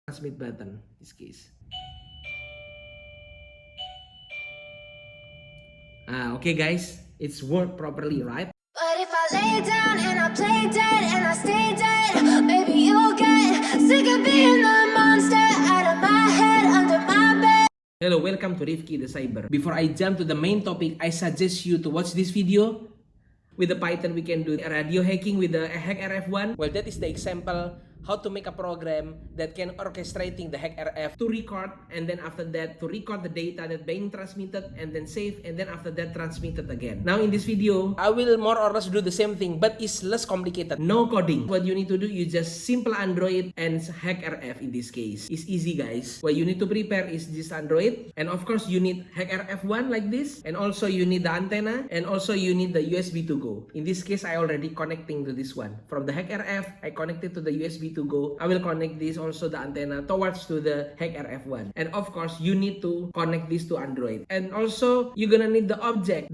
transmit button in this case. Okay guys, it's worked properly, right? But if I lay down and I play dead and I stay dead, maybe you'll get sick of being the monster out of my head, under my bed. Hello, welcome to Rifki the Cyber. Before I jump to the main topic, I suggest you to watch this video. With the Python, we can do radio hacking with the HackRF1. Well, that is the example how to make a program that can orchestrating the HackRF to record, and then after that to record the data that being transmitted and then save, and then after that transmitted again. Now in this video, I will more or less do the same thing, but it's less complicated. No coding. What you need to do, you just simple Android and HackRF in this case. It's easy, guys. What you need to prepare is this Android, and of course you need HackRF1 like this, and also you need the antenna, and also you need the USB to go. In this case, I already connecting to this one. From the HackRF, I connected to the USB to go. I will connect this also the antenna towards to the HackRF1. And of course, you need to connect this to Android. And also, you're gonna need the object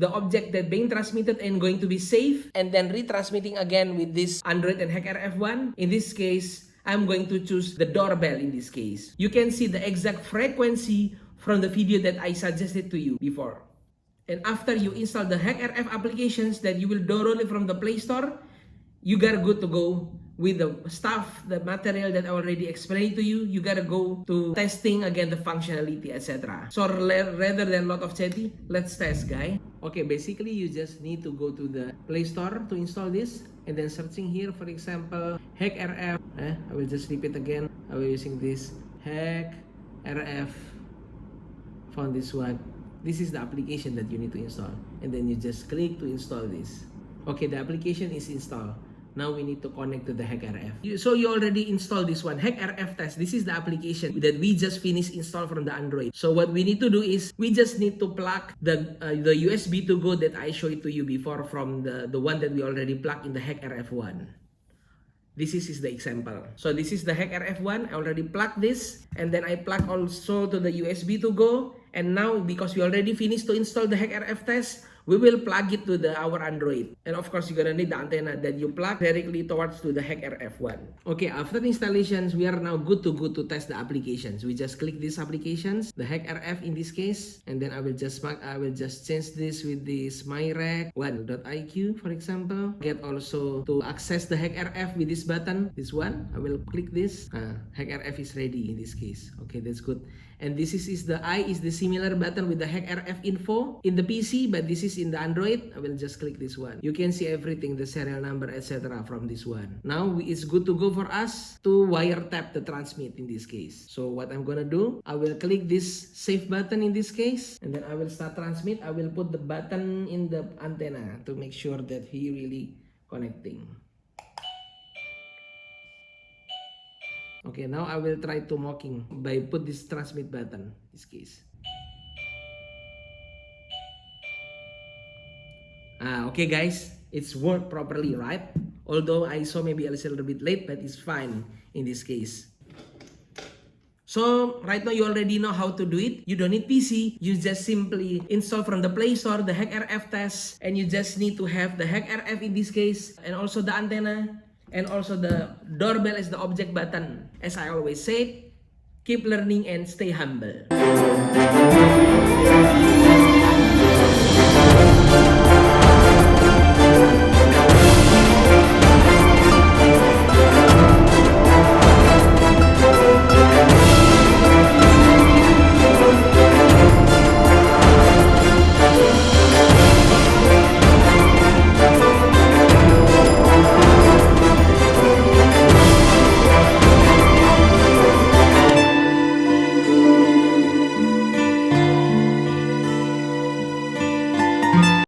that being transmitted and going to be saved, and then retransmitting again with this Android and HackRF1. In this case, I'm going to choose the doorbell in this case. You can see the exact frequency from the video that I suggested to you before. And after you install the HackRF applications that you will download it from the Play Store, you gotta go to go with the stuff, the material that I already explained to you. You gotta go to testing again the functionality, etc. So rather than lot of chatting, let's test, guys. Okay, basically you just need to go to the Play Store to install this, and then searching here, for example, HackRF. I will just repeat again. I will using this HackRF. Found this one. This is the application that you need to install, and then you just click to install this. Okay, the application is installed. Now we need to connect to the HackRF. So you already installed this one, HackRF Test. This is the application that we just finished install from the Android. So what we need to do is we just need to plug the USB to go that I showed to you before from the one that we already plugged in the HackRF1. This is the example. So this is the HackRF1. I already plugged this, and then I plug also to the USB to go. And now, because we already finished to install the HackRF Test, we will plug it to our Android. And of course, you're gonna need the antenna that you plug directly towards to the HackRF1. Okay, after installations, we are now good to go to test the applications. We just click these applications, the HackRF in this case, and then I will just change this with this myRec1.iq, for example. Get also to access the HackRF with this button, this one. I will click this. HackRF is ready in this case. Okay, that's good. And this is the similar button with the HackRF info in the PC, but this is in the Android. I will just click this one. You can see everything, the serial number, etc. from this one. Now it's good to go for us to wiretap the transmit in this case. So what I'm gonna do, I will click this save button in this case, and then I will start transmit. I will put the button in the antenna to make sure that he really connecting. Okay, now I will try to mocking by put this transmit button in this case. Okay guys, it's worked properly, right? Although I saw maybe a little bit late, but it's fine in this case. So right now you already know how to do it. You don't need PC. You just simply install from the Play Store the HackRF Test, and you just need to have the HackRF in this case, and also the antenna, and also the doorbell is the object button. As I always say, keep learning and stay humble.